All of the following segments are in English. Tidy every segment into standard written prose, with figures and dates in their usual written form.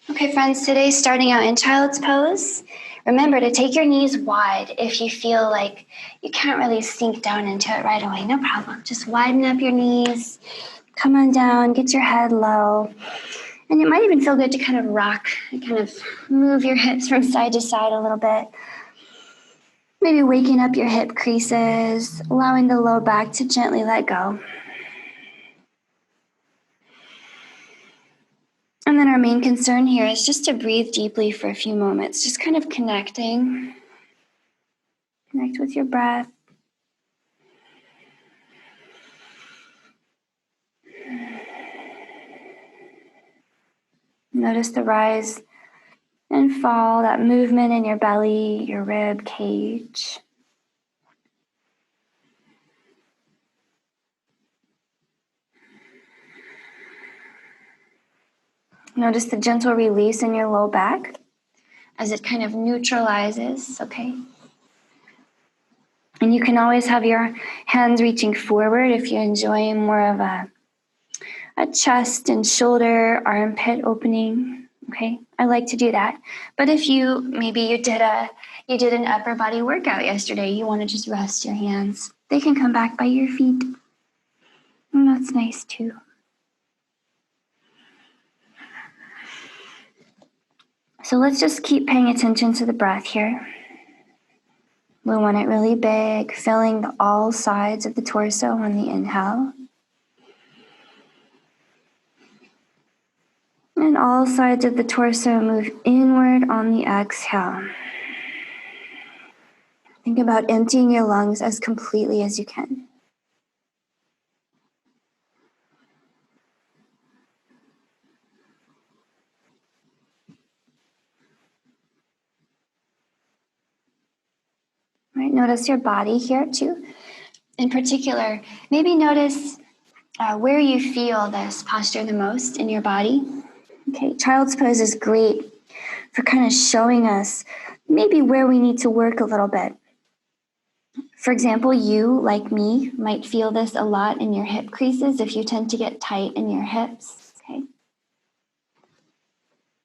Okay, friends, today starting out in child's pose. Remember to take your knees wide if you feel like you can't really sink down into it right away. No problem. Just widen up your knees. Come on down, get your head low. And it might even feel good to kind of rock and kind of move your hips from side to side a little bit. Maybe waking up your hip creases, allowing the low back to gently let go. And then our main concern here is just to breathe deeply for a few moments, just kind of connecting. Connect with your breath. Notice the rise and fall, that movement in your belly, your rib cage. Notice the gentle release in your low back as it kind of neutralizes, okay? And you can always have your hands reaching forward if you enjoy more of a chest and shoulder, armpit opening, okay? I like to do that. But if maybe you did an upper body workout yesterday, you want to just rest your hands, they can come back by your feet. And that's nice too. So let's just keep paying attention to the breath here. We want it really big, filling all sides of the torso on the inhale. And all sides of the torso move inward on the exhale. Think about emptying your lungs as completely as you can. Right, notice your body here too. In particular, maybe notice where you feel this posture the most in your body. Okay, child's pose is great for kind of showing us maybe where we need to work a little bit. For example, you, like me, might feel this a lot in your hip creases if you tend to get tight in your hips. Okay.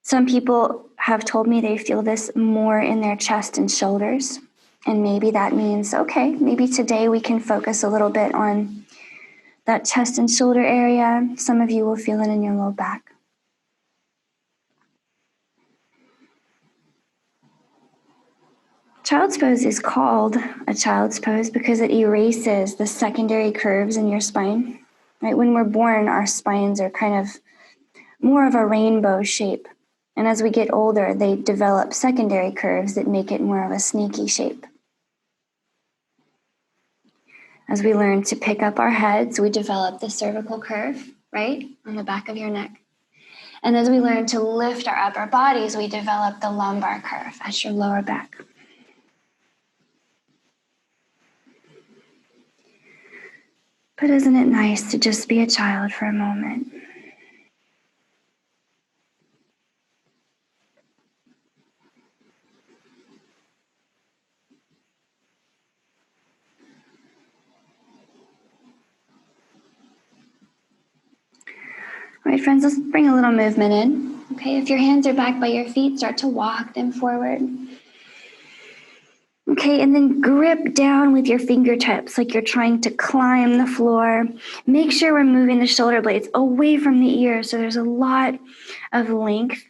Some people have told me they feel this more in their chest and shoulders. And maybe that means, okay, maybe today we can focus a little bit on that chest and shoulder area. Some of you will feel it in your low back. Child's pose is called a child's pose because it erases the secondary curves in your spine. Right? When we're born, our spines are kind of more of a rainbow shape. And as we get older, they develop secondary curves that make it more of a snaky shape. As we learn to pick up our heads, we develop the cervical curve, right, on the back of your neck. And as we learn to lift our upper bodies, we develop the lumbar curve at your lower back. But isn't it nice to just be a child for a moment? All right, friends, let's bring a little movement in. Okay, if your hands are back by your feet, start to walk them forward. Okay, and then grip down with your fingertips like you're trying to climb the floor. Make sure we're moving the shoulder blades away from the ear so there's a lot of length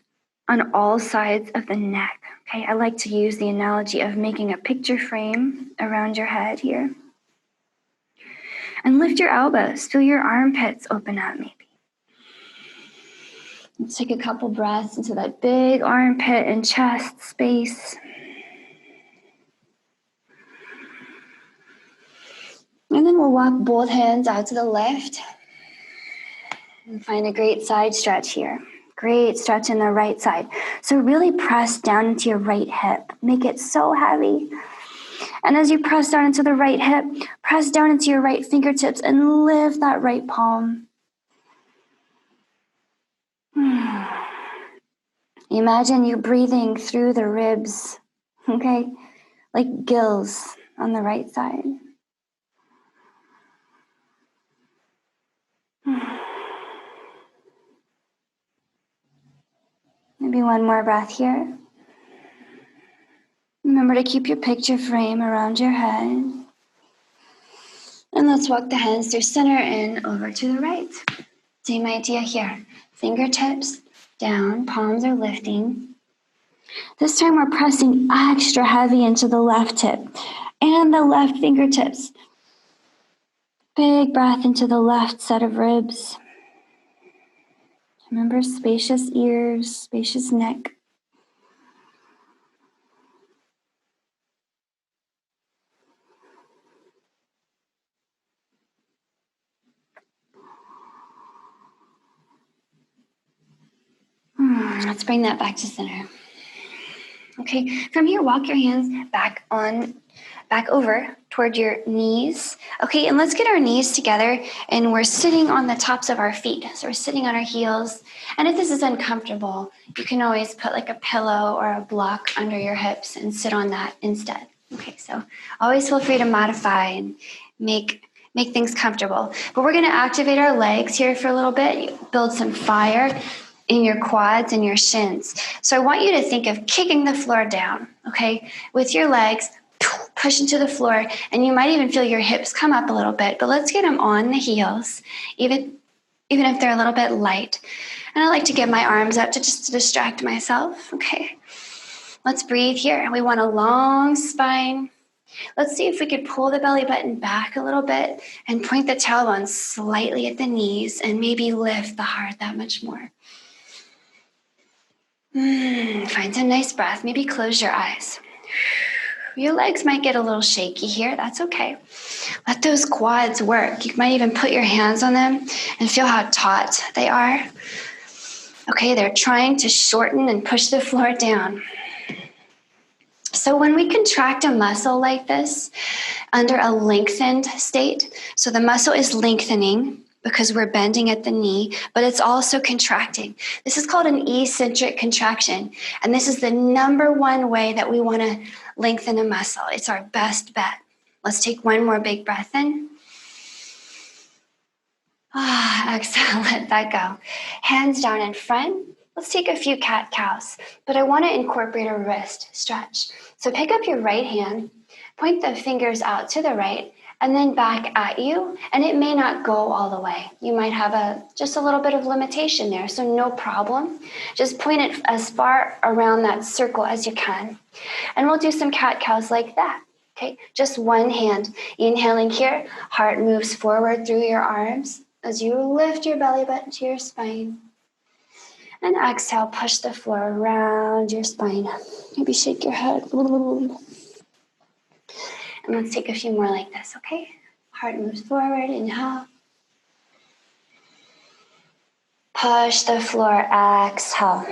on all sides of the neck. Okay, I like to use the analogy of making a picture frame around your head here. And lift your elbows, feel your armpits open up maybe. Let's take a couple breaths into that big armpit and chest space. And then we'll walk both hands out to the left and find a great side stretch here. Great stretch in the right side. So really press down into your right hip. Make it so heavy. And as you press down into the right hip, press down into your right fingertips and lift that right palm. Imagine you breathing through the ribs, okay? Like gills on the right side. And Maybe one more breath here. Remember to keep your picture frame around your head. And let's walk the hands through center and over to the right. Same idea here. Fingertips down, palms are lifting. This time we're pressing extra heavy into the left hip and the left fingertips. Big breath into the left set of ribs. Remember, spacious ears, spacious neck. Let's bring that back to center. Okay, from here, walk your hands back over toward your knees. Okay, and let's get our knees together, and we're sitting on the tops of our feet. So we're sitting on our heels. And if this is uncomfortable, you can always put like a pillow or a block under your hips and sit on that instead. Okay, so always feel free to modify and make things comfortable. But we're gonna activate our legs here for a little bit, build some fire in your quads and your shins. So I want you to think of kicking the floor down, okay? With your legs, push into the floor, and you might even feel your hips come up a little bit, but let's get them on the heels, even if they're a little bit light. And I like to get my arms up to distract myself, okay? Let's breathe here. We want a long spine. Let's see if we could pull the belly button back a little bit and point the tailbone slightly at the knees and maybe lift the heart that much more. Find a nice breath. Maybe close your eyes. Your legs might get a little shaky here. That's okay. Let those quads work. You might even put your hands on them and feel how taut they are. Okay, they're trying to shorten and push the floor down. So when we contract a muscle like this under a lengthened state, so the muscle is lengthening because we're bending at the knee, but it's also contracting. This is called an eccentric contraction. And this is the number one way that we want to lengthen a muscle. It's our best bet. Let's take one more big breath in. Exhale, let that go. Hands down in front. Let's take a few cat-cows, but I want to incorporate a wrist stretch. So pick up your right hand, point the fingers out to the right, and then back at you, and it may not go all the way. You might have just a little bit of limitation there, so no problem. Just point it as far around that circle as you can. And we'll do some cat-cows like that, okay? Just one hand. Inhaling here, heart moves forward through your arms as you lift your belly button to your spine. And exhale, push the floor around your spine. Maybe shake your head. And let's take a few more like this, okay? Heart moves forward, inhale. Push the floor, exhale.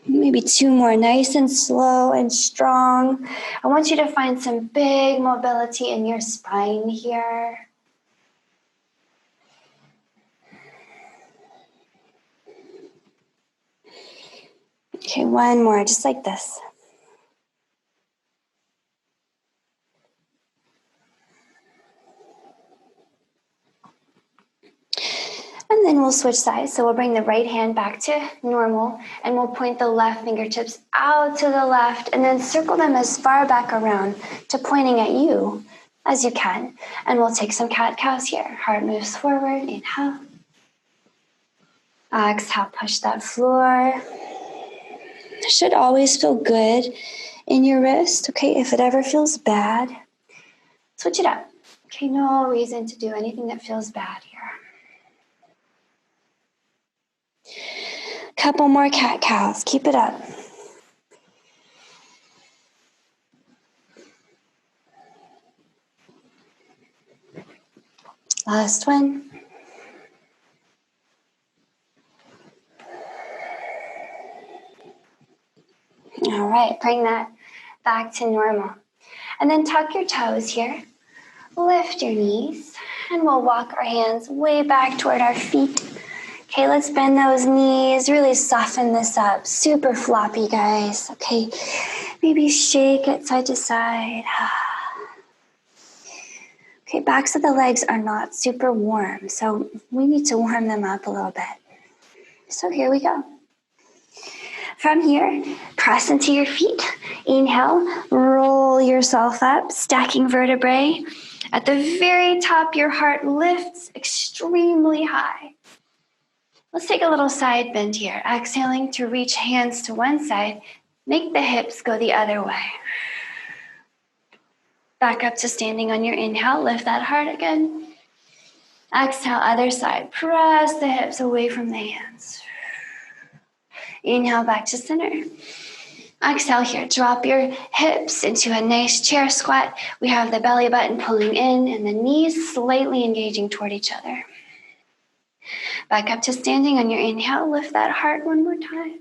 Maybe two more, nice and slow and strong. I want you to find some big mobility in your spine here. Okay, one more, just like this. And then we'll switch sides. So we'll bring the right hand back to normal, and we'll point the left fingertips out to the left, and then circle them as far back around to pointing at you as you can. And we'll take some cat-cows here. Heart moves forward, inhale. Exhale, push that floor. Should always feel good in your wrist, okay? If it ever feels bad, switch it up. Okay, no reason to do anything that feels bad here. Couple more cat-cows, keep it up. Last one. All right, bring that back to normal. And then tuck your toes here. Lift your knees, and we'll walk our hands way back toward our feet. Okay, let's bend those knees, really soften this up. Super floppy, guys. Okay, maybe shake it side to side. Okay, backs of the legs are not super warm, so we need to warm them up a little bit. So here we go. From here, press into your feet. Inhale, roll yourself up, stacking vertebrae. At the very top, your heart lifts extremely high. Let's take a little side bend here. Exhaling to reach hands to one side. Make the hips go the other way. Back up to standing on your inhale. Lift that heart again. Exhale, other side. Press the hips away from the hands. Inhale, back to center. Exhale here. Drop your hips into a nice chair squat. We have the belly button pulling in and the knees slightly engaging toward each other. Back up to standing on your inhale. Lift that heart one more time.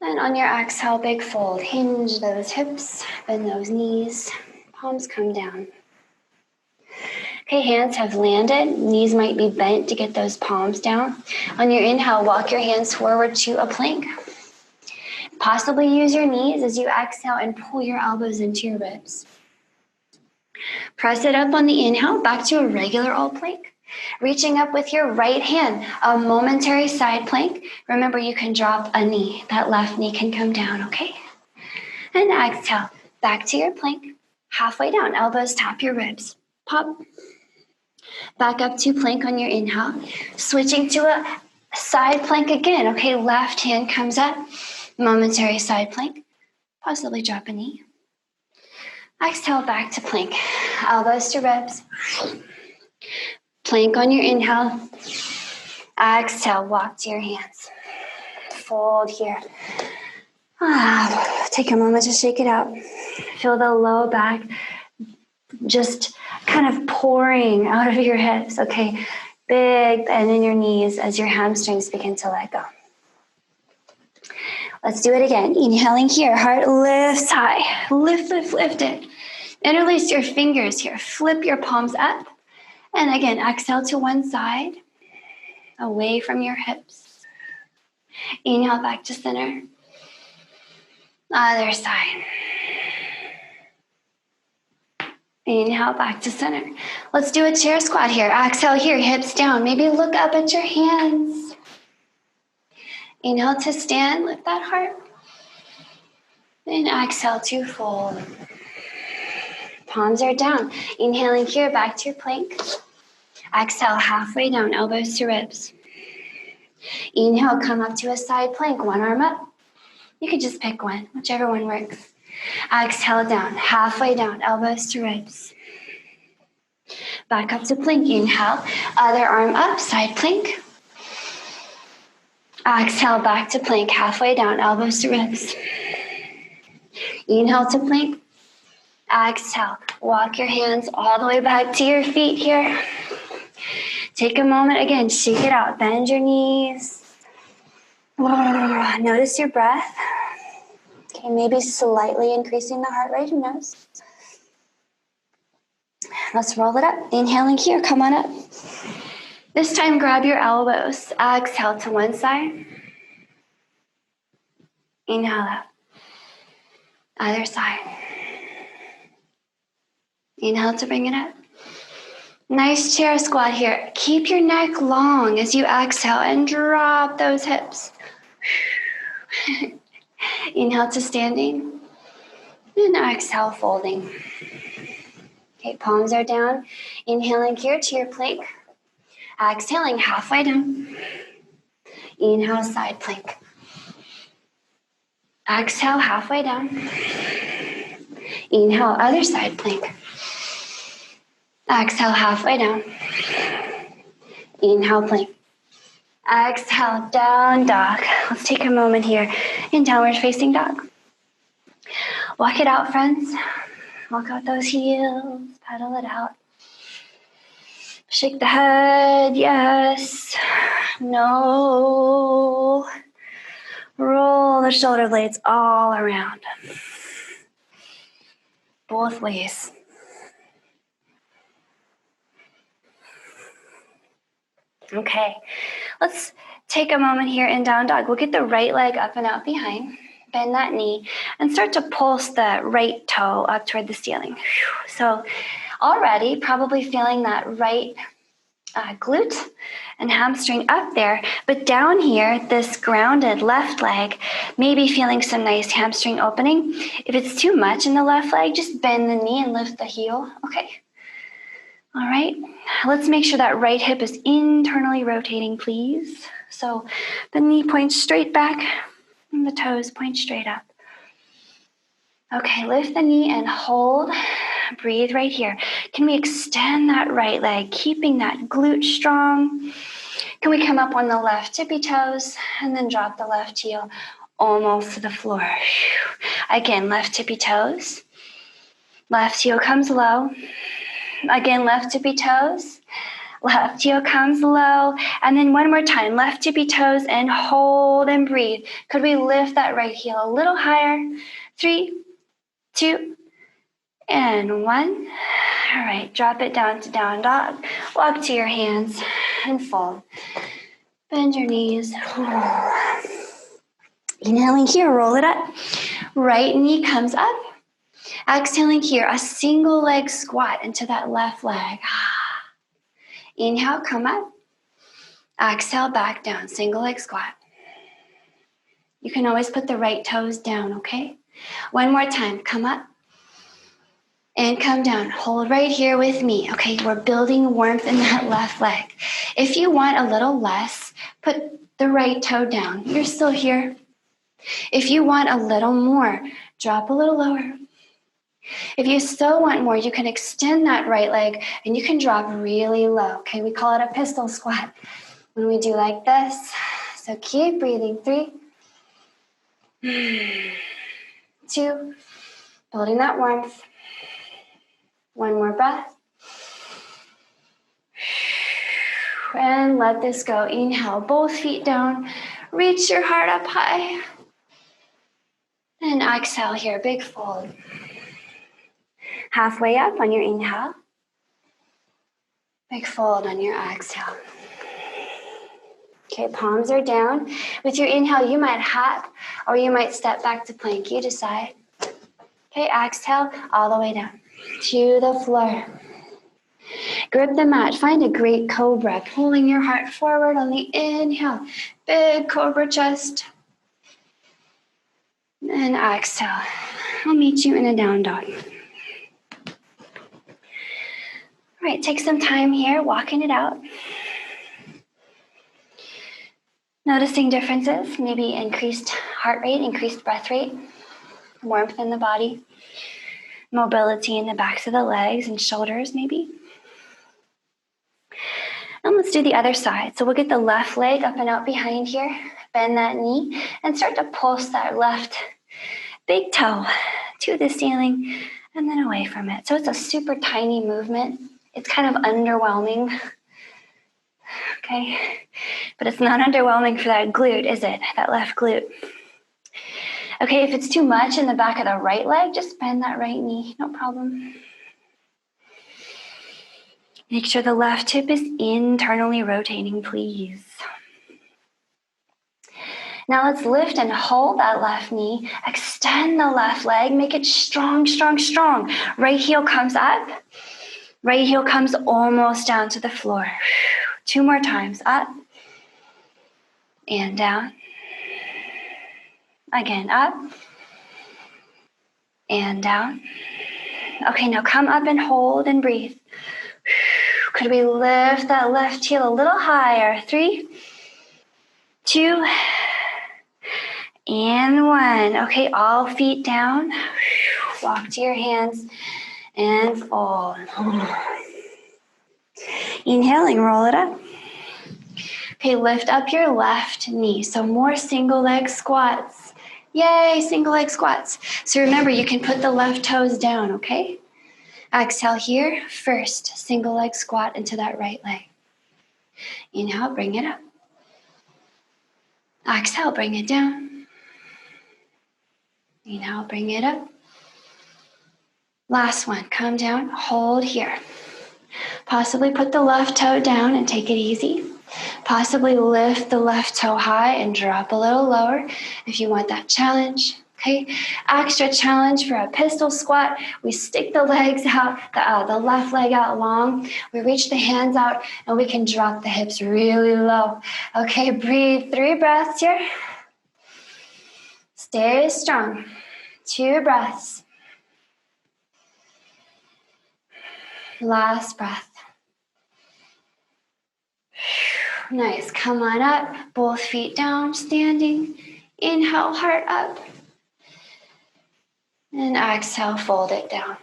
And on your exhale, big fold. Hinge those hips, bend those knees. Palms come down. Okay, hands have landed. Knees might be bent to get those palms down. On your inhale, walk your hands forward to a plank. Possibly use your knees as you exhale and pull your elbows into your ribs. Press it up on the inhale, back to a regular old plank. Reaching up with your right hand, a momentary side plank. Remember, you can drop a knee. That left knee can come down, okay? And exhale, back to your plank. Halfway down, elbows tap your ribs. Pop. Back up to plank on your inhale. Switching to a side plank again, okay? Left hand comes up. Momentary side plank. Possibly drop a knee. Exhale, back to plank. Elbows to ribs. Plank on your inhale. Exhale, walk to your hands. Fold here. Take a moment to shake it out. Feel the low back just kind of pouring out of your hips. Okay, big bend in your knees as your hamstrings begin to let go. Let's do it again. Inhaling here, heart lifts high. Lift, lift, lift it. Interlace your fingers here. Flip your palms up. And again, exhale to one side, away from your hips. Inhale back to center. Other side. Inhale back to center. Let's do a chair squat here. Exhale here, hips down. Maybe look up at your hands. Inhale to stand, lift that heart. And exhale to fold. Palms are down. Inhaling here, back to your plank. Exhale, halfway down, elbows to ribs. Inhale, come up to a side plank, one arm up. You could just pick one, whichever one works. Exhale down, halfway down, elbows to ribs. Back up to plank, inhale, other arm up, side plank. Exhale, back to plank, halfway down, elbows to ribs. Inhale to plank. Exhale, walk your hands all the way back to your feet here. Take a moment, again, shake it out. Bend your knees. Notice your breath. Okay, maybe slightly increasing the heart rate, who knows? Let's roll it up. Inhaling here, come on up. This time, grab your elbows. Exhale to one side. Inhale up. Other side. Inhale to bring it up. Nice chair squat here. Keep your neck long as you exhale and drop those hips. Inhale to standing. And exhale, folding. Okay, palms are down. Inhaling here to your plank. Exhaling, halfway down. Inhale, side plank. Exhale, halfway down. Inhale, other side plank. Exhale, halfway down. Inhale, plank. Exhale, down dog. Let's take a moment here in downward facing dog. Walk it out, friends. Walk out those heels. Pedal it out. Shake the head. Yes. No. Roll the shoulder blades all around. Both ways. Okay, let's take a moment here in down dog. We'll get the right leg up and out behind. Bend that knee and start to pulse the right toe up toward the ceiling. So already probably feeling that right glute and hamstring up there, but down here, this grounded left leg, maybe feeling some nice hamstring opening. If it's too much in the left leg, just bend the knee and lift the heel. Okay. All right. Let's make sure that right hip is internally rotating, please. So the knee points straight back and the toes point straight up. Okay, lift the knee and hold. Breathe right here. Can we extend that right leg, keeping that glute strong? Can we come up on the left tippy toes and then drop the left heel almost to the floor? Again, left tippy toes. Left heel comes low. Again, left tippy toes. Left heel comes low. And then one more time, left tippy toes and hold and breathe. Could we lift that right heel a little higher? 3, 2, and 1. All right, drop it down to down dog. Walk to your hands and fold. Bend your knees. Inhaling here, roll it up. Right knee comes up. Exhaling here, a single leg squat into that left leg. Inhale, come up. Exhale, back down, single leg squat. You can always put the right toes down, okay? One more time, come up. And come down. Hold right here with me. Okay, we're building warmth in that left leg. If you want a little less, put the right toe down. You're still here. If you want a little more, drop a little lower. If you still want more, you can extend that right leg and you can drop really low. Okay, we call it a pistol squat when we do like this. So keep breathing. 3, 2, building that warmth. One more breath. And let this go. Inhale, both feet down. Reach your heart up high. And exhale here, big fold. Halfway up on your inhale. Big fold on your exhale. Okay, palms are down. With your inhale, you might hop or you might step back to plank. You decide. Okay, exhale all the way down to the floor. Grip the mat. Find a great cobra. Pulling your heart forward on the inhale. Big cobra chest. And exhale. I'll meet you in a down dog. All right, take some time here, walking it out. Noticing differences, maybe increased heart rate, increased breath rate, warmth in the body, mobility in the backs of the legs and shoulders maybe. And let's do the other side. So we'll get the left leg up and out behind here, bend that knee, and start to pulse that left big toe to the ceiling and then away from it. So it's a super tiny movement. It's kind of underwhelming. Okay, but it's not underwhelming for that glute, is it? That left glute. Okay, if it's too much in the back of the right leg, just bend that right knee, no problem. Make sure the left hip is internally rotating, please. Now let's lift and hold that left knee, extend the left leg, make it strong, strong, strong. Right heel comes up, right heel comes almost down to the floor. 2 more times, up and down. Again, up and down. Okay, now come up and hold and breathe. Could we lift that left heel a little higher? 3, 2, and 1. Okay, all feet down. Walk to your hands and fold. Inhaling, roll it up. Okay, lift up your left knee. So more single leg squats. Yay, single leg squats. So remember, you can put the left toes down, okay? Exhale here. First, single leg squat into that right leg. Inhale, bring it up. Exhale, bring it down. Inhale, bring it up. Last one, come down, hold here. Possibly put the left toe down and take it easy. Possibly lift the left toe high and drop a little lower if you want that challenge. Okay, extra challenge for a pistol squat. We stick the legs out, the left leg out long. We reach the hands out and we can drop the hips really low. Okay, breathe 3 breaths here. Stay strong. 2 breaths. Last breath. Nice. Come on up. Both feet down, standing. Inhale, heart up. And exhale, fold it down.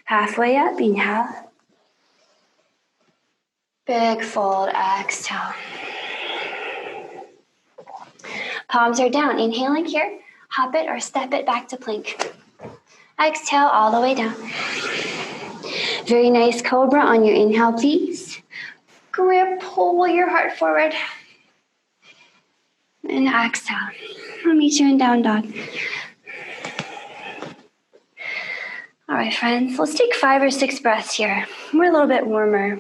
Halfway up, inhale. Big fold, exhale. Palms are down. Inhaling here. Hop it or step it back to plank. Exhale all the way down. Very nice cobra on your inhale, please. Grip, pull your heart forward. And exhale. I'll meet you in down dog. All right, friends, let's take 5 or 6 breaths here. We're a little bit warmer.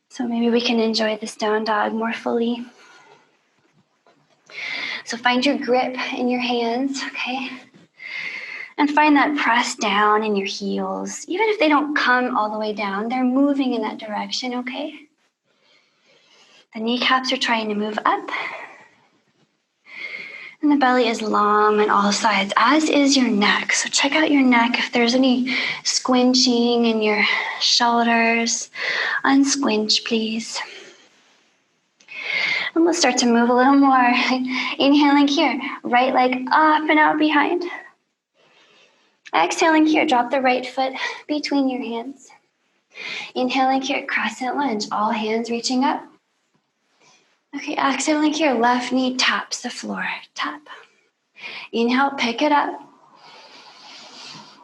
So maybe we can enjoy this down dog more fully. So find your grip in your hands, okay? And find that press down in your heels. Even if they don't come all the way down, they're moving in that direction, okay? The kneecaps are trying to move up. And the belly is long on all sides, as is your neck. So check out your neck. If there's any squinching in your shoulders, unsquinch, please. And we'll start to move a little more. Inhaling here, right leg up and out behind. Exhaling here, drop the right foot between your hands. Inhaling here, crescent lunge, all hands reaching up. Okay, exhaling here, left knee taps the floor, tap. Inhale, pick it up.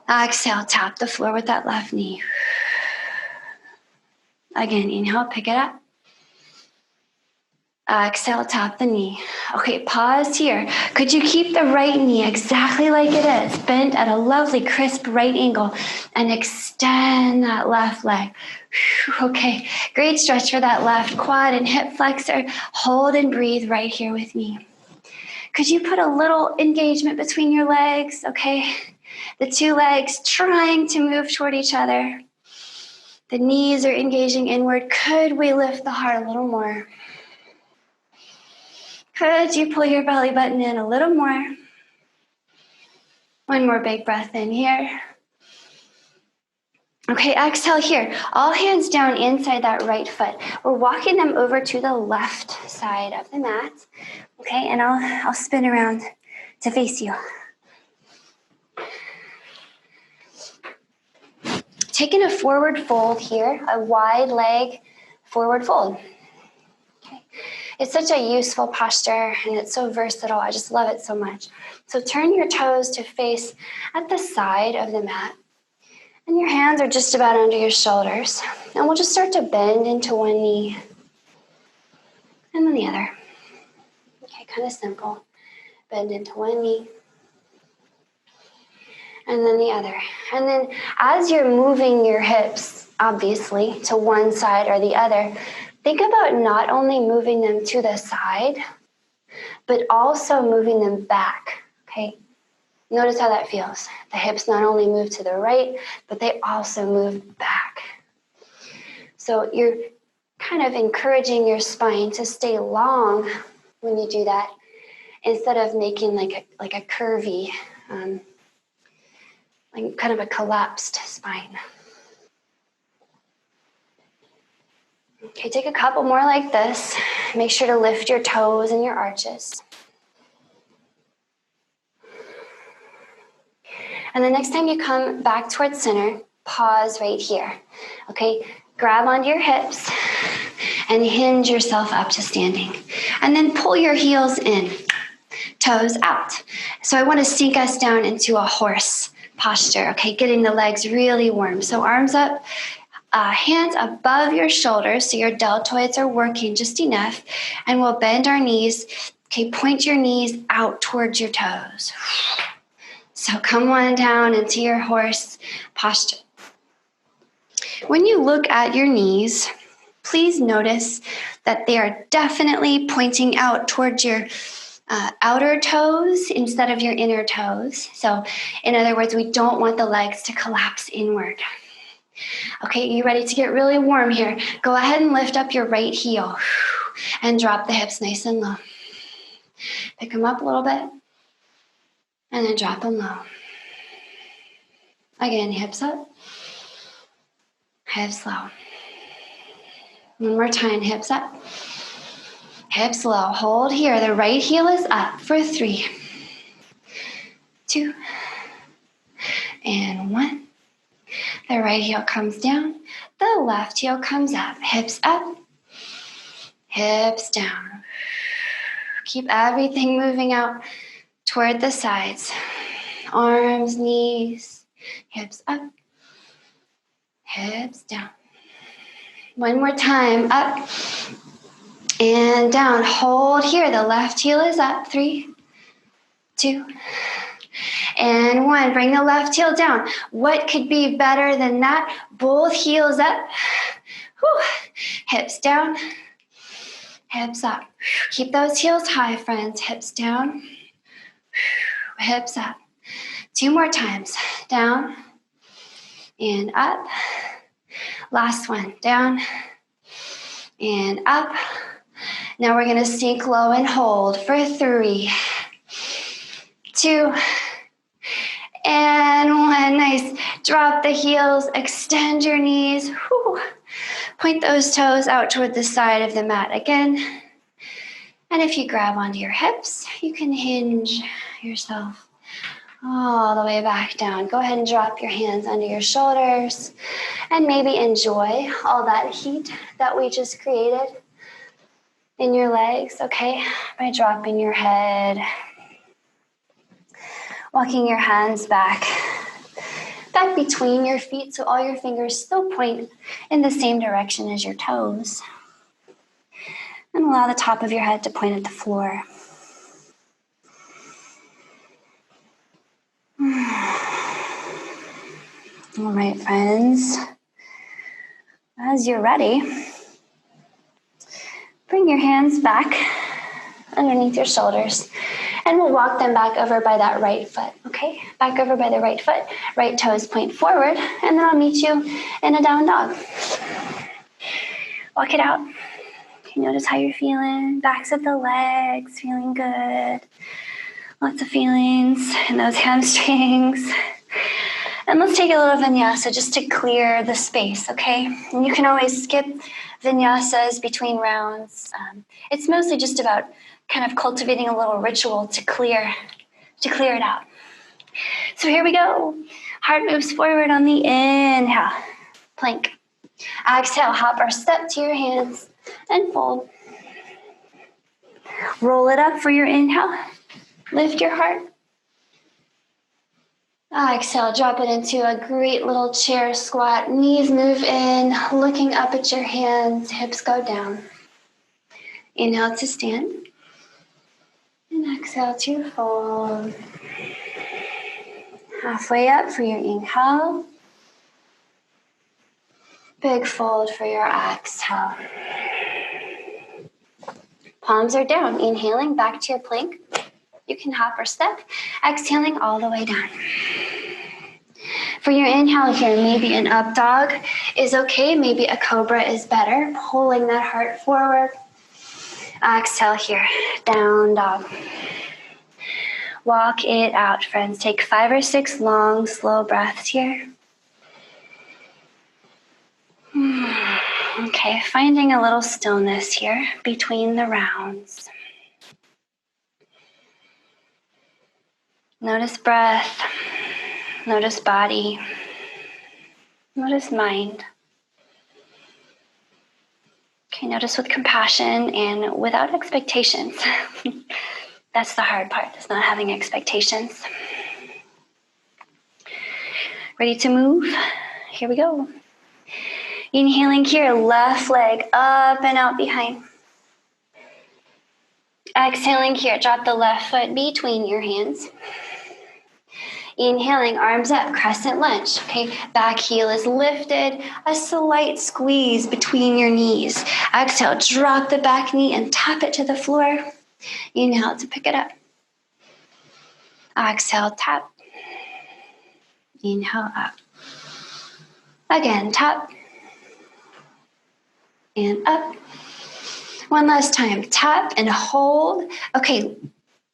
Exhale, tap the floor with that left knee. Again, inhale, pick it up. Exhale, tap the knee. Okay, pause here. Could you keep the right knee exactly like it is, bent at a lovely crisp right angle, and extend that left leg. Okay, great stretch for that left quad and hip flexor. Hold and breathe right here with me. Could you put a little engagement between your legs, okay? The 2 legs trying to move toward each other. The knees are engaging inward. Could we lift the heart a little more? Could you pull your belly button in a little more? One more big breath in here. Okay, exhale here. All hands down inside that right foot. We're walking them over to the left side of the mat. Okay, and I'll spin around to face you. Taking a forward fold here, a wide leg forward fold. Okay. It's such a useful posture and it's so versatile. I just love it so much. So turn your toes to face at the side of the mat. And your hands are just about under your shoulders. And we'll just start to bend into one knee and then the other. Okay, kind of simple. Bend into one knee and then the other. And then as you're moving your hips, obviously, to one side or the other, think about not only moving them to the side, but also moving them back, okay? Notice how that feels. The hips not only move to the right, but they also move back. So you're kind of encouraging your spine to stay long when you do that, instead of making like a curvy, like kind of a collapsed spine. Okay, take a couple more like this. Make sure to lift your toes and your arches. And the next time you come back towards center, pause right here. Okay, grab onto your hips and hinge yourself up to standing. And then pull your heels in, toes out. So I want to sink us down into a horse posture, okay, getting the legs really warm. So arms up, hands above your shoulders, so your deltoids are working just enough. And we'll bend our knees. Okay, point your knees out towards your toes. So come on down into your horse posture. When you look at your knees, please notice that they are definitely pointing out towards your outer toes instead of your inner toes. So in other words, we don't want the legs to collapse inward. Okay, you ready to get really warm here? Go ahead and lift up your right heel and drop the hips nice and low. Pick them up a little bit and then drop them low. Again, hips up, hips low. One more time, hips up, hips low. Hold here. The right heel is up for 3, 2, and 1. The right heel comes down. The left heel comes up. Hips up, hips down. Keep everything moving out toward the sides. Arms, knees, hips up, hips down. One more time, up and down. Hold here. The left heel is up. 3, 2, and 1. Bring the left heel down. What could be better than that? Both heels up. Whew. Hips down, hips up. Keep those heels high, friends. Hips down, hips up. 2 more times. Down and up. Last one. Down and up. Now we're going to sink low and hold for 3, 2, and 1. Nice. Drop the heels. Extend your knees. Whew. Point those toes out toward the side of the mat again. And if you grab onto your hips, you can hinge yourself all the way back down. Go ahead and drop your hands under your shoulders and maybe enjoy all that heat that we just created in your legs, okay? By dropping your head, walking your hands back between your feet so all your fingers still point in the same direction as your toes. And allow the top of your head to point at the floor. All right, friends. As you're ready, bring your hands back underneath your shoulders. And we'll walk them back over by that right foot, okay? Back over by the right foot. Right toes point forward. And then I'll meet you in a down dog. Walk it out. Notice how you're feeling. Backs of the legs, feeling good. Lots of feelings in those hamstrings. And let's take a little vinyasa just to clear the space, okay? And you can always skip vinyasas between rounds. It's mostly just about kind of cultivating a little ritual to clear it out. So here we go. Heart moves forward on the inhale. Plank. Exhale, hop or step to your hands and fold. Roll it up for your inhale. Lift your heart. Exhale, drop it into a great little chair squat. Knees move in, looking up at your hands. Hips go down. Inhale to stand. And exhale to fold. Halfway up for your inhale. Big fold for your exhale. Palms are down. Inhaling back to your plank. You can hop or step. Exhaling all the way down. For your inhale here, maybe an up dog is okay. Maybe a cobra is better. Pulling that heart forward. Exhale here. Down dog. Walk it out, friends. Take 5 or 6 long, slow breaths here. Okay, finding a little stillness here between the rounds. Notice breath, notice body, notice mind. Okay, notice with compassion and without expectations. That's the hard part, is not having expectations. Ready to move? Here we go. Inhaling here, left leg up and out behind. Exhaling here, drop the left foot between your hands. Inhaling, arms up, crescent lunge. Okay, back heel is lifted, a slight squeeze between your knees. Exhale, drop the back knee and tap it to the floor. Inhale to pick it up. Exhale, tap. Inhale, up. Again, tap. And up. One last time. Tap and hold. Okay,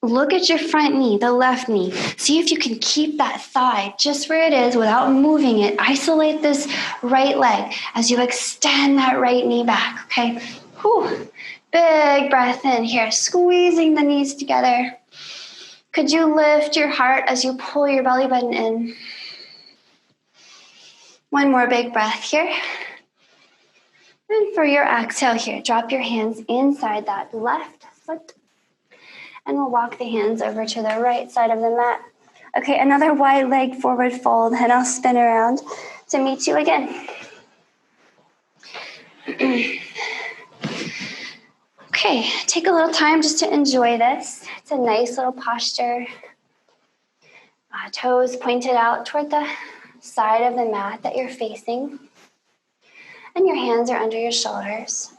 look at your front knee, the left knee. See if you can keep that thigh just where it is without moving it. Isolate this right leg as you extend that right knee back, okay? Whew. Big breath in here, squeezing the knees together. Could you lift your heart as you pull your belly button in? One more big breath here. And for your exhale here, drop your hands inside that left foot. And we'll walk the hands over to the right side of the mat. Okay, another wide leg forward fold, and I'll spin around to meet you again. Okay, take a little time just to enjoy this. It's a nice little posture. Toes pointed out toward the side of the mat that you're facing. And your hands are under your shoulders.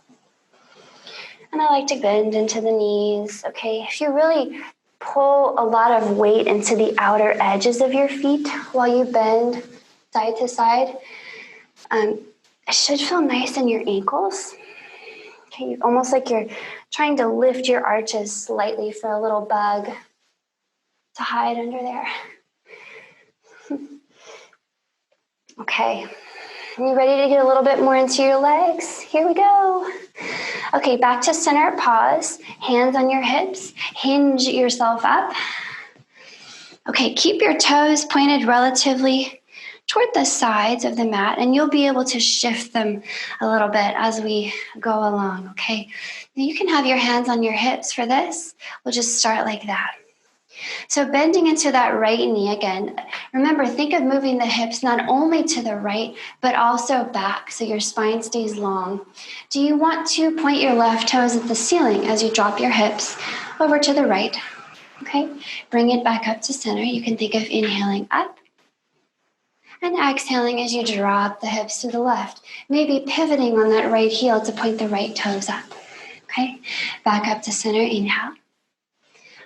And I like to bend into the knees, okay? If you really pull a lot of weight into the outer edges of your feet while you bend side to side, it should feel nice in your ankles. Okay, almost like you're trying to lift your arches slightly for a little bug to hide under there. Okay, are you ready to get a little bit more into your legs? Here we go. Okay, back to center, pause, hands on your hips, hinge yourself up. Okay, keep your toes pointed relatively toward the sides of the mat, and you'll be able to shift them a little bit as we go along, okay? You can have your hands on your hips for this. We'll just start like that. So bending into that right knee again. Remember, think of moving the hips not only to the right, but also back so your spine stays long. Do you want to point your left toes at the ceiling as you drop your hips over to the right? Okay, bring it back up to center. You can think of inhaling up and exhaling as you drop the hips to the left. Maybe pivoting on that right heel to point the right toes up. Okay, back up to center, inhale.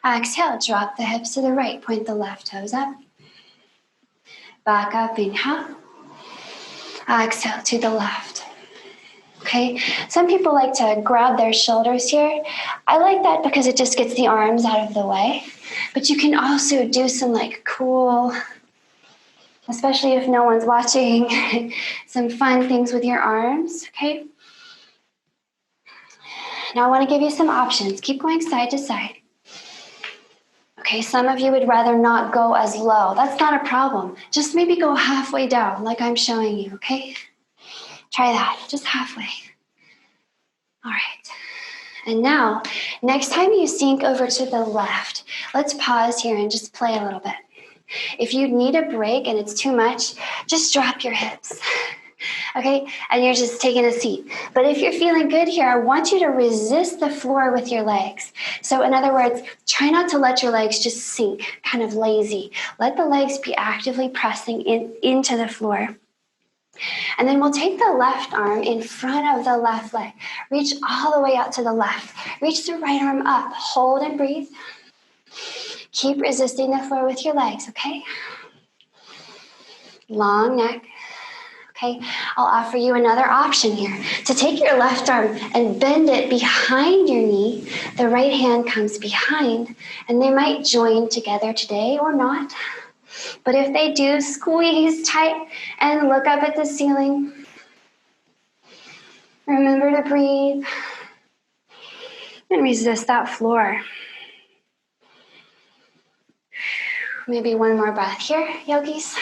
Exhale, drop the hips to the right, point the left toes up. Back up, inhale. Exhale to the left. Okay, some people like to grab their shoulders here. I like that because it just gets the arms out of the way. But you can also do some like cool, especially if no one's watching, some fun things with your arms, okay? Now I want to give you some options. Keep going side to side. Okay, some of you would rather not go as low. That's not a problem. Just maybe go halfway down like I'm showing you, okay? Try that, just halfway. All right. And now, next time you sink over to the left, let's pause here and just play a little bit. If you need a break and it's too much, just drop your hips. Okay, and you're just taking a seat. But if you're feeling good here, I want you to resist the floor with your legs. So in other words, try not to let your legs just sink, kind of lazy. Let the legs be actively pressing into the floor. And then we'll take the left arm in front of the left leg. Reach all the way out to the left. Reach the right arm up. Hold and breathe. Keep resisting the floor with your legs, okay? Long neck. Okay, I'll offer you another option here. To take your left arm and bend it behind your knee, the right hand comes behind, and they might join together today or not. But if they do, squeeze tight and look up at the ceiling. Remember to breathe and resist that floor. Maybe one more breath here, yogis.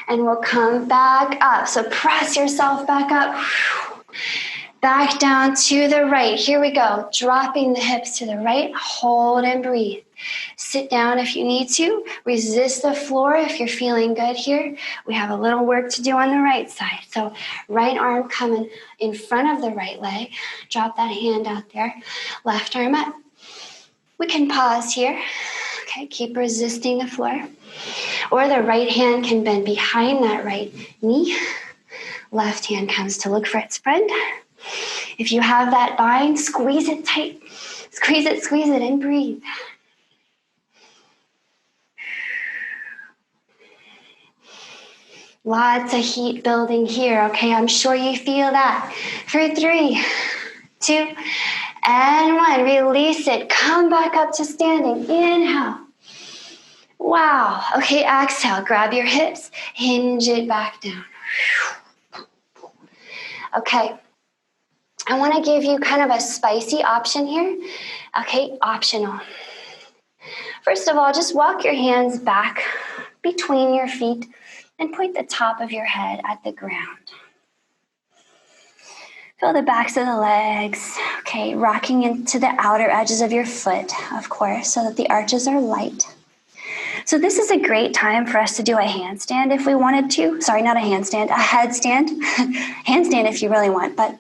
And we'll come back up. So press yourself back up. Back down to the right. Here we go. Dropping the hips to the right. Hold and breathe. Sit down if you need to. Resist the floor if you're feeling good here. We have a little work to do on the right side. So right arm coming in front of the right leg. Drop that hand out there. Left arm up. We can pause here. Okay, keep resisting the floor. Or the right hand can bend behind that right knee. Left hand comes to look for its friend. If you have that bind, squeeze it tight squeeze it, and breathe. Lots of heat building here, okay? I'm sure you feel that. For 3, 2, and 1. Release it. Come back up to standing. Inhale. Wow. Okay, exhale. Grab your hips. Hinge it back down. Okay. I want to give you kind of a spicy option here. Okay, optional. First of all, just walk your hands back between your feet and point the top of your head at the ground. Feel the backs of the legs. Okay, rocking into the outer edges of your foot, of course, so that the arches are light. So this is a great time for us to do a handstand if we wanted to. Sorry, not a handstand, a headstand. Handstand if you really want, but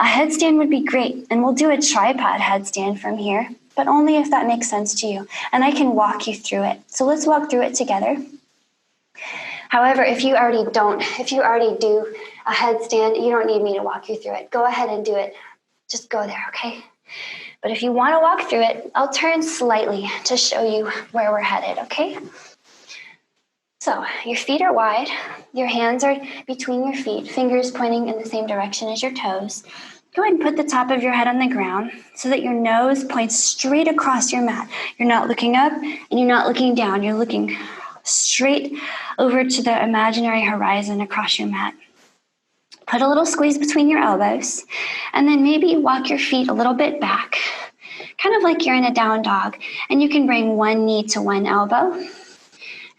a headstand would be great. And we'll do a tripod headstand from here, but only if that makes sense to you. And I can walk you through it. So let's walk through it together. However, if you already do a headstand, you don't need me to walk you through it. Go ahead and do it. Just go there, okay? But if you want to walk through it, I'll turn slightly to show you where we're headed, okay? So your feet are wide. Your hands are between your feet, fingers pointing in the same direction as your toes. Go ahead and put the top of your head on the ground so that your nose points straight across your mat. You're not looking up and you're not looking down. You're looking straight over to the imaginary horizon across your mat. Put a little squeeze between your elbows, and then maybe walk your feet a little bit back, kind of like you're in a down dog. And you can bring one knee to one elbow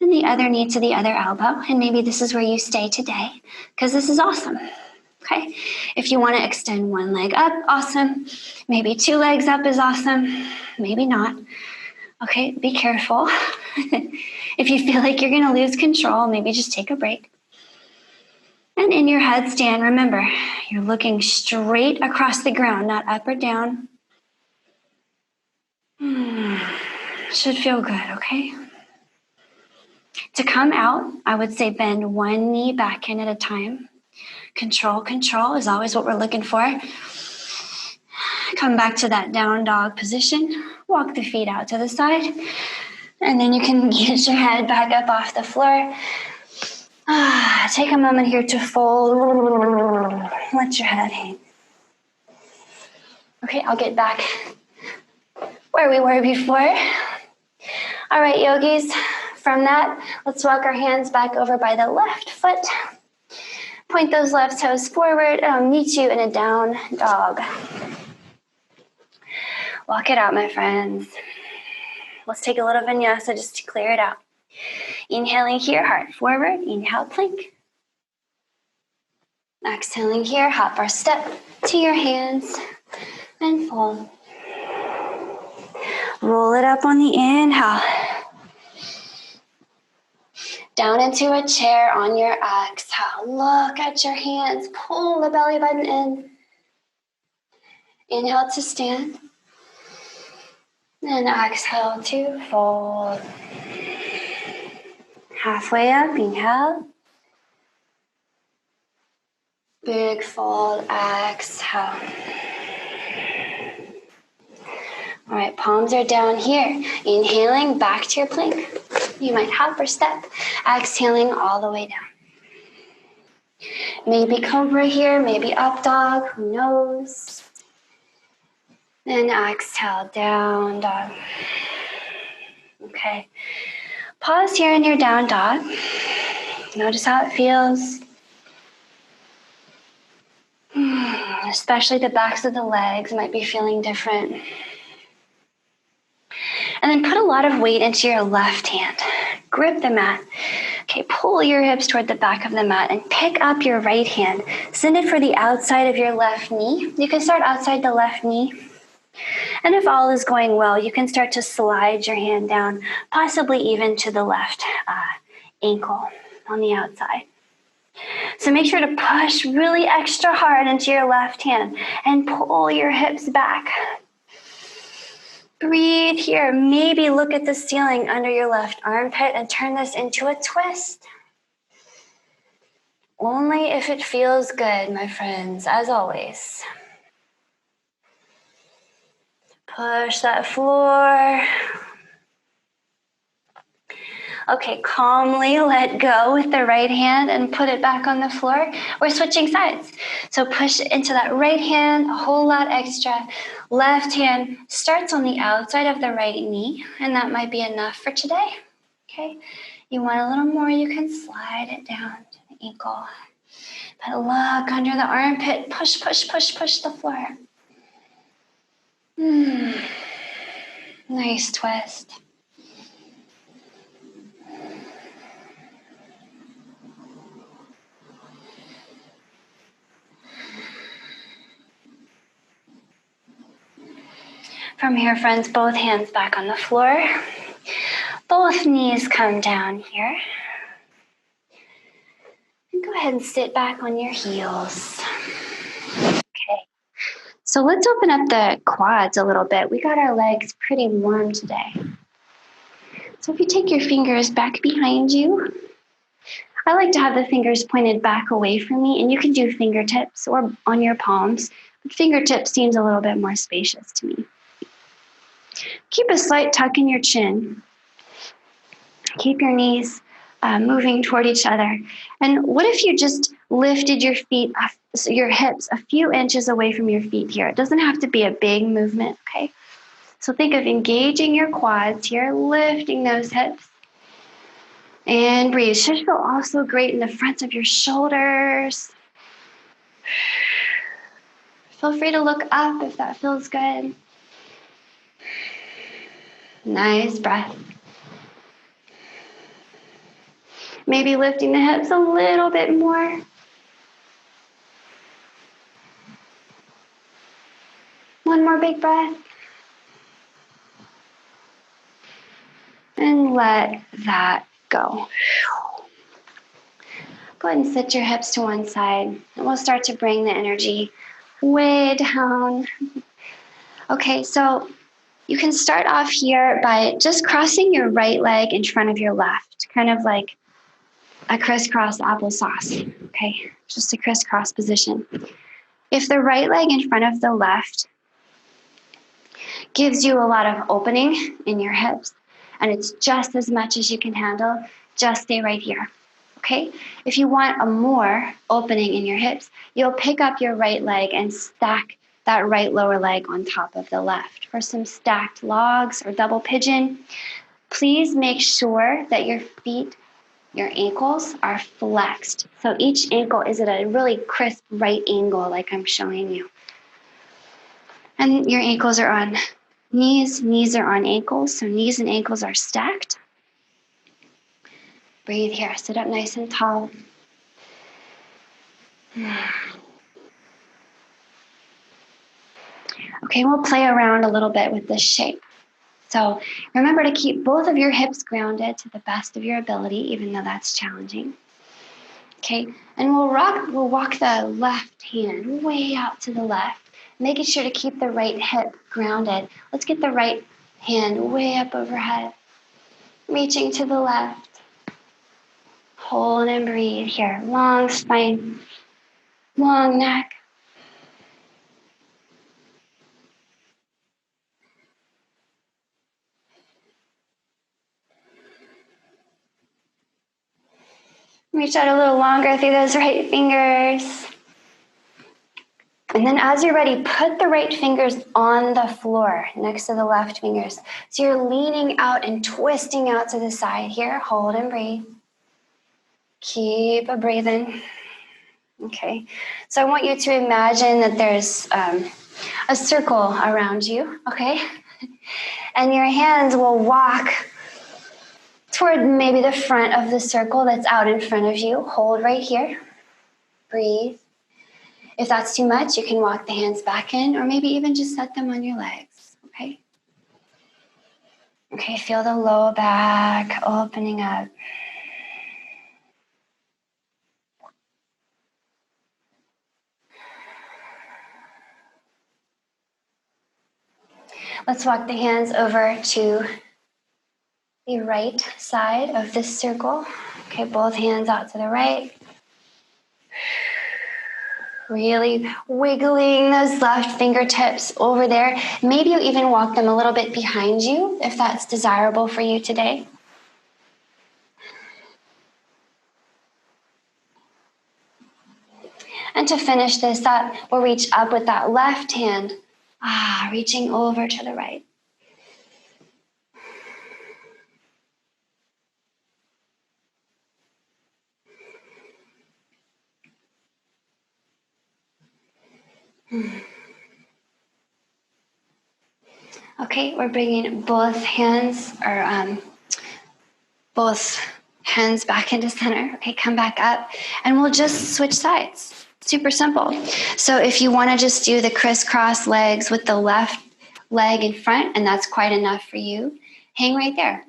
and the other knee to the other elbow. And maybe this is where you stay today, because this is awesome. Okay. If you want to extend one leg up, awesome. Maybe 2 legs up is awesome. Maybe not. Okay, be careful. If you feel like you're going to lose control, maybe just take a break. And in your headstand, remember, you're looking straight across the ground, not up or down. Should feel good, okay? To come out, I would say bend one knee back in at a time. Control is always what we're looking for. Come back to that down dog position. Walk the feet out to the side. And then you can get your head back up off the floor. Take a moment here to fold. Let your head hang. Okay, I'll get back where we were before. All right, yogis. From that, let's walk our hands back over by the left foot. Point those left toes forward, and I'll meet you in a down dog. Walk it out, my friends. Let's take a little vinyasa just to clear it out. Inhaling here, heart forward. Inhale, plank. Exhaling here, hop or step to your hands and fold. Roll it up on the inhale. Down into a chair on your exhale. Look at your hands. Pull the belly button in. Inhale to stand. And exhale to fold. Halfway up, inhale. Big fold, exhale. All right, palms are down here. Inhaling back to your plank. You might hop or step. Exhaling all the way down. Maybe cobra here, maybe up dog, who knows? Then exhale, down dog. Okay. Pause here in your down dog. Notice how it feels. Especially the backs of the legs might be feeling different. And then put a lot of weight into your left hand. Grip the mat. Okay, pull your hips toward the back of the mat and pick up your right hand. Send it for the outside of your left knee. You can start outside the left knee. And if all is going well, you can start to slide your hand down, possibly even to the left ankle on the outside. So make sure to push really extra hard into your left hand and pull your hips back. Breathe here. Maybe look at the ceiling under your left armpit and turn this into a twist. Only if it feels good, my friends, as always. Push that floor. Okay, calmly let go with the right hand and put it back on the floor. We're switching sides. So push into that right hand, a whole lot extra. Left hand starts on the outside of the right knee, and that might be enough for today. Okay, you want a little more, you can slide it down to the ankle. But look under the armpit, push, push, push, push the floor. Nice twist. From here, friends, both hands back on the floor. Both knees come down here. And go ahead and sit back on your heels. Okay. So let's open up the quads a little bit. We got our legs pretty warm today. So if you take your fingers back behind you, I like to have the fingers pointed back away from me, and you can do fingertips or on your palms, but fingertips seems a little bit more spacious to me. Keep a slight tuck in your chin. Keep your knees moving toward each other. And what if you just lifted your feet, your hips a few inches away from your feet here? It doesn't have to be a big movement, okay? So think of engaging your quads here, lifting those hips. And breathe. Should feel also great in the fronts of your shoulders. Feel free to look up if that feels good. Nice breath. Maybe lifting the hips a little bit more. One more big breath. And let that go. Go ahead and sit your hips to one side. And we'll start to bring the energy way down. Okay, so you can start off here by just crossing your right leg in front of your left, kind of like a crisscross applesauce, okay? Just a crisscross position. If the right leg in front of the left gives you a lot of opening in your hips, and it's just as much as you can handle, just stay right here, okay? If you want a more opening in your hips, you'll pick up your right leg and stack that right lower leg on top of the left. For some stacked logs or double pigeon, please make sure that your feet, your ankles are flexed. So each ankle is at a really crisp right angle like I'm showing you. And your ankles are on knees are on ankles, so knees and ankles are stacked. Breathe here, sit up nice and tall. Okay, we'll play around a little bit with this shape. So remember to keep both of your hips grounded to the best of your ability, even though that's challenging. Okay, and we'll walk the left hand way out to the left, making sure to keep the right hip grounded. Let's get the right hand way up overhead, reaching to the left. Hold and breathe here. Long spine, long neck. Reach out a little longer through those right fingers. And then as you're ready, put the right fingers on the floor next to the left fingers. So you're leaning out and twisting out to the side here. Hold and breathe. Keep breathing. Okay. So I want you to imagine that there's a circle around you, okay? And your hands will walk toward maybe the front of the circle that's out in front of you. Hold right here. Breathe. If that's too much, you can walk the hands back in, or maybe even just set them on your legs, okay? Okay, feel the low back opening up. Let's walk the hands over to the right side of this circle. Okay, both hands out to the right. Really wiggling those left fingertips over there. Maybe you even walk them a little bit behind you if that's desirable for you today. And to finish this up, we'll reach up with that left hand, reaching over to the right. Okay, we're bringing both hands back into center. Okay, come back up, and we'll just switch sides. Super simple. So if you want to just do the crisscross legs with the left leg in front, and that's quite enough for you, hang right there.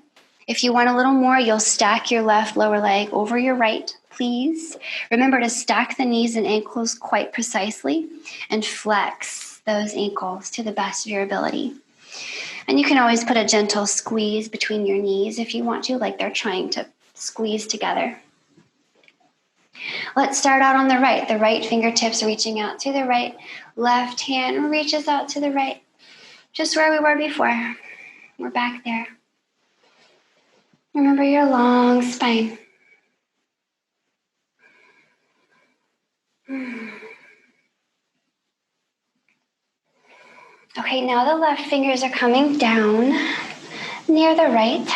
If you want a little more, you'll stack your left lower leg over your right, please. Remember to stack the knees and ankles quite precisely and flex those ankles to the best of your ability. And you can always put a gentle squeeze between your knees if you want to, like they're trying to squeeze together. Let's start out on the right fingertips reaching out to the right, left hand reaches out to the right, just where we were before. We're back there. Remember your long spine. Okay, now the left fingers are coming down near the right.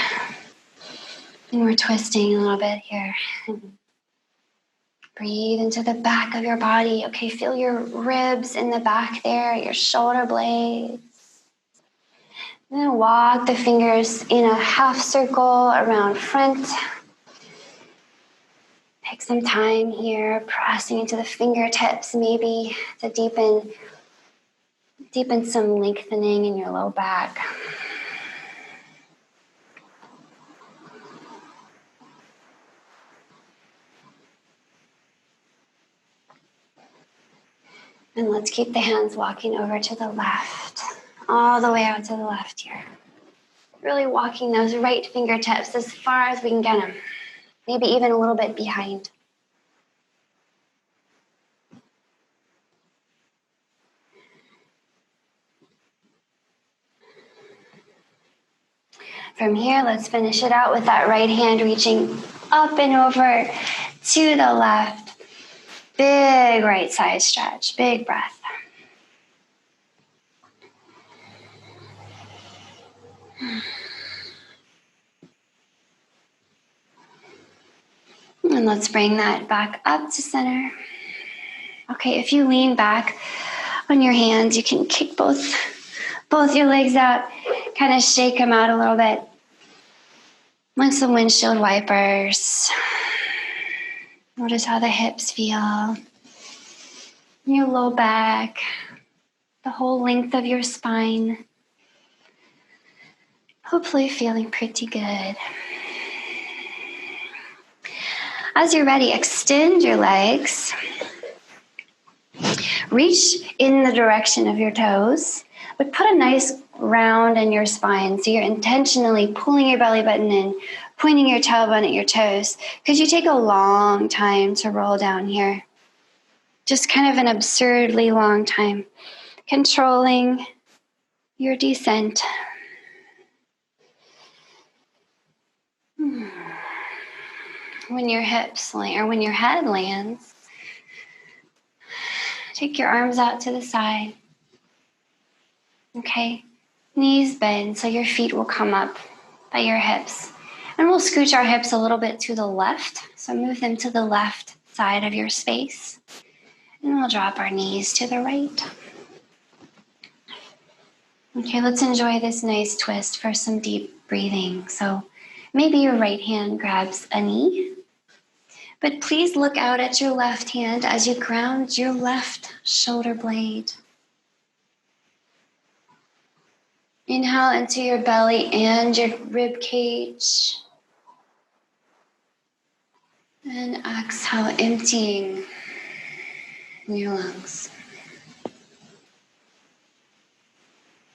And we're twisting a little bit here. Breathe into the back of your body. Okay, feel your ribs in the back there, your shoulder blades. And then walk the fingers in a half circle around front. Take some time here, pressing into the fingertips, maybe to deepen some lengthening in your low back. And let's keep the hands walking over to the left, all the way out to the left here. Really walking those right fingertips as far as we can get them. Maybe even a little bit behind. From here, let's finish it out with that right hand reaching up and over to the left. Big right side stretch, big breath. And let's bring that back up to center. Okay, if you lean back on your hands, you can kick both your legs out, kind of shake them out a little bit. Like some windshield wipers. Notice how the hips feel. Your low back, the whole length of your spine. Hopefully feeling pretty good. As you're ready, extend your legs. Reach in the direction of your toes, but put a nice round in your spine. So you're intentionally pulling your belly button in, pointing your tailbone at your toes, because you take a long time to roll down here. Just kind of an absurdly long time. Controlling your descent. When your hips or when your head lands, take your arms out to the side. Okay, knees bend so your feet will come up by your hips. And we'll scooch our hips a little bit to the left. So move them to the left side of your space. And we'll drop our knees to the right. Okay, let's enjoy this nice twist for some deep breathing. So maybe your right hand grabs a knee. But please look out at your left hand as you ground your left shoulder blade. Inhale into your belly and your rib cage. And exhale, emptying your lungs.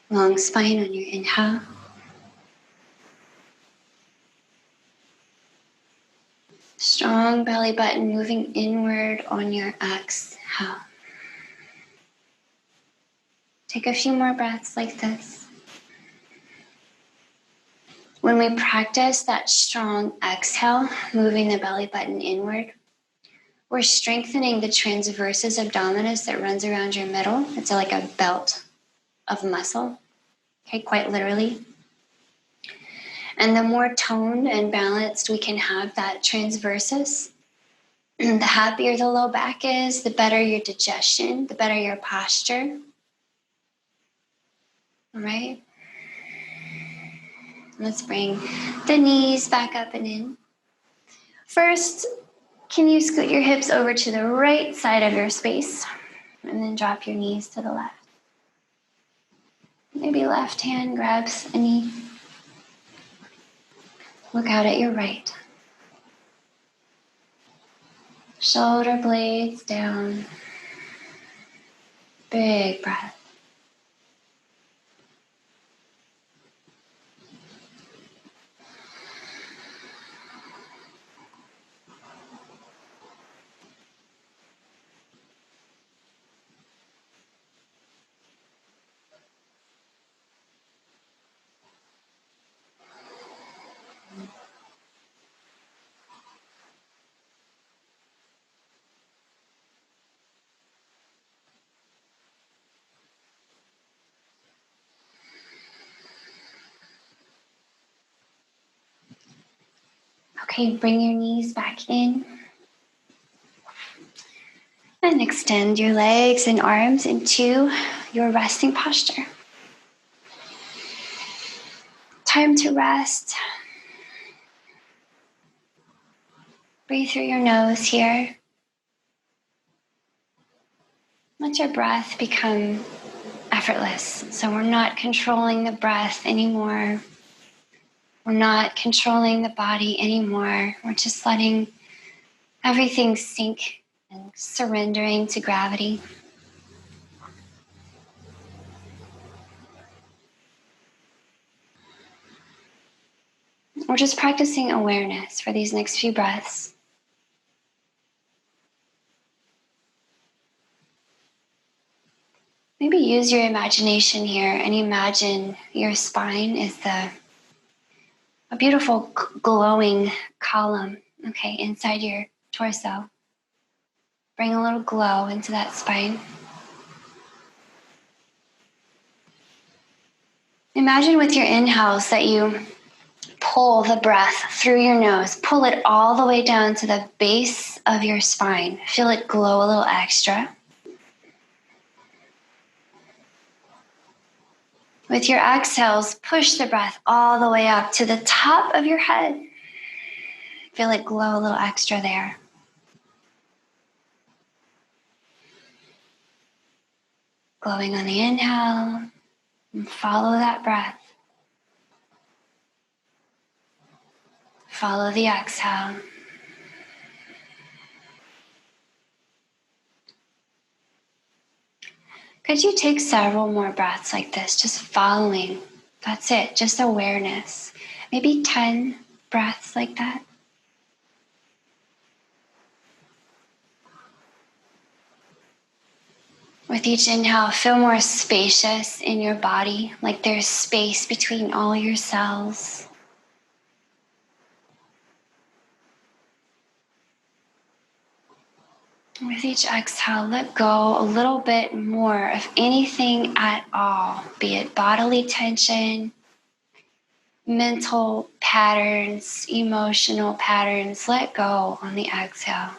Long spine on your inhale. Strong belly button moving inward on your exhale. Take a few more breaths like this. When we practice that strong exhale, moving the belly button inward, we're strengthening the transversus abdominis that runs around your middle. It's like a belt of muscle, okay, quite literally. And the more toned and balanced we can have that transversus, the happier the low back is, the better your digestion, the better your posture. All right? Let's bring the knees back up and in. First, can you scoot your hips over to the right side of your space and then drop your knees to the left? Maybe left hand grabs a knee. Look out at your right. Shoulder blades down. Big breath. Okay, bring your knees back in. And extend your legs and arms into your resting posture. Time to rest. Breathe through your nose here. Let your breath become effortless. So we're not controlling the breath anymore. We're not controlling the body anymore. We're just letting everything sink and surrendering to gravity. We're just practicing awareness for these next few breaths. Maybe use your imagination here and imagine your spine is a beautiful glowing column, okay, inside your torso. Bring a little glow into that spine. Imagine with your inhales that you pull the breath through your nose. Pull it all the way down to the base of your spine. Feel it glow a little extra. With your exhales, push the breath all the way up to the top of your head. Feel it glow a little extra there. Glowing on the inhale, and follow that breath. Follow the exhale. Could you take several more breaths like this, just following? That's it, just awareness. Maybe 10 breaths like that. With each inhale, feel more spacious in your body, like there's space between all your cells. With each exhale, let go a little bit more of anything at all, be it bodily tension, mental patterns, emotional patterns. Let go on the exhale.